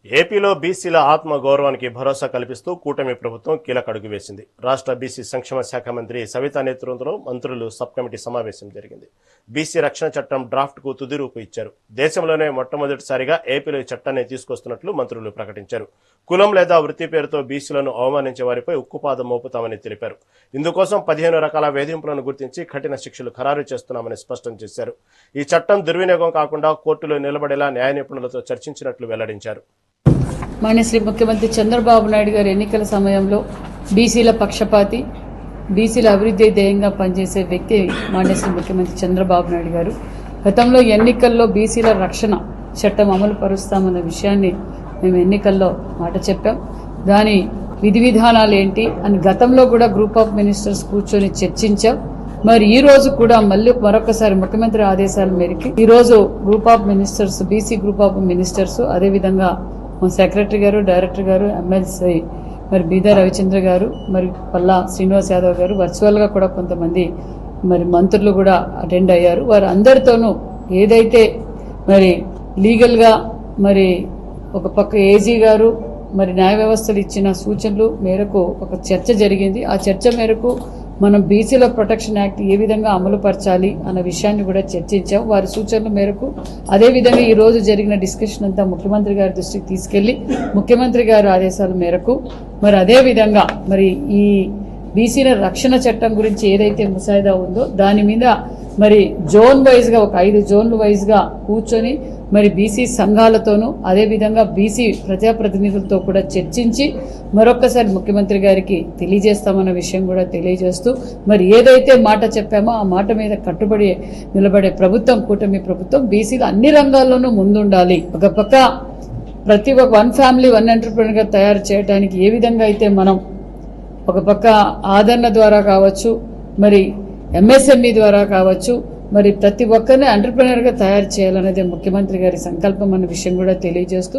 ఏపీలో బీసీల ఆత్మ గౌరవానికి భరోసా కల్పిస్తూ కూటమి ప్రభుత్వం కీలక అడుగు వేసింది. రాష్ట్ర బీసీ సంక్షేమ శాఖ మంత్రి సవితా నేతృత్వంలో మంత్రులు సబ్ కమిటీ సమావేశం జరిగింది. బీసీ రక్షణ చట్టం డ్రాఫ్ట్ కు తుది రూపు ఇచ్చారు. దేశంలోనే మొట్టమొదటిసారిగా ఏపీలో ఈ చట్టాన్ని తీసుకొస్తున్నట్లు మంత్రులు ప్రకటించారు. కులం లేదా వృత్తి పేరుతో బీసీలను అవమానించే వారిపై ఉక్కుపాదం మోపుతామని తెలిపారు. ఇందుకోసం 15 రకాల వేధింపులను గుర్తించి కఠిన శిక్షలు ఖరారు చేస్తున్నామని స్పష్టం చేశారు. ఈ చట్టం దుర్వినియోగం కాకుండా కోర్టులో నిలబడేలా న్యాయ నిపుణులతో చర్చించినట్లు వెల్లడించారు. మాన్యశ్రీ ముఖ్యమంత్రి చంద్రబాబు నాయుడు గారు ఎన్నికల సమయంలో బీసీల పక్షపాతి, బీసీల అభివృద్ధి ధ్యేయంగా పనిచేసే వ్యక్తి మాన్యశ్రీ ముఖ్యమంత్రి చంద్రబాబు నాయుడు గారు. గతంలో ఎన్నికల్లో బీసీల రక్షణ చట్టం అమలు పరుస్తామన్న విషయాన్ని మేము ఎన్నికల్లో మాట చెప్పాం. దాని విధి విధానాలు ఏంటి అని గతంలో కూడా గ్రూప్ ఆఫ్ మినిస్టర్స్ కూర్చొని చర్చించాం. మరి ఈ రోజు కూడా మరొకసారి ముఖ్యమంత్రి ఆదేశాల మేరకు ఈ రోజు group of ministers, BC group of ministers, అదేవిధంగా సెక్రటరీ గారు, డైరెక్టర్ గారు, ఎమ్మెల్సీ మరి బీదా రవిచంద్ర గారు, మరి పల్లా శ్రీనివాస్ యాదవ్ గారు, వర్చువల్గా కూడా కొంతమంది మరి మంత్రులు కూడా అటెండ్ అయ్యారు. వారు అందరితోనూ ఏదైతే మరి లీగల్గా మరి ఒక పక్క ఏజీ గారు మరి న్యాయ వ్యవస్థలు ఇచ్చిన సూచనలు మేరకు ఒక చర్చ జరిగింది. ఆ చర్చ మేరకు మనం బీసీల ప్రొటెక్షన్ యాక్ట్ ఏ విధంగా అమలు పరచాలి అన్న విషయాన్ని కూడా చర్చించాం. వారి సూచనల మేరకు అదేవిధంగా ఈ రోజు జరిగిన డిస్కషన్ అంతా ముఖ్యమంత్రి గారి దృష్టికి తీసుకెళ్లి ముఖ్యమంత్రి గారి ఆదేశాల మేరకు మరి అదేవిధంగా మరి ఈ బీసీల రక్షణ చట్టం గురించి ఏదైతే ముసాయిదా ఉందో దాని మీద మరి జోన్ వైజ్గా ఒక 5 జోన్లు వైజ్గా కూర్చొని మరి బీసీ సంఘాలతోనూ అదేవిధంగా బీసీ ప్రజాప్రతినిధులతో కూడా చర్చించి మరొక్కసారి ముఖ్యమంత్రి గారికి తెలియజేస్తామన్న విషయం కూడా తెలియజేస్తూ మరి ఏదైతే మాట చెప్పామో ఆ మాట మీద కట్టుబడి నిలబడే ప్రభుత్వం, కూటమి ప్రభుత్వం బీసీలు అన్ని రంగాల్లోనూ ముందుండాలి. ఒక పక్క ప్రతి ఒక్క 1 ఫ్యామిలీ 1 ఎంటర్‌ప్రెన్యూర్‌గా తయారు చేయడానికి ఏ విధంగా అయితే మనం ఒక పక్క ఆదరణ ద్వారా కావచ్చు, మరి ఎంఎస్ఎంఈ ద్వారా కావచ్చు, మరి ప్రతి ఒక్కరిని ఎంటర్‌ప్రెన్యూర్‌గా తయారు చేయాలనేది ముఖ్యమంత్రి గారి సంకల్పం అన్న విషయం కూడా తెలియజేస్తూ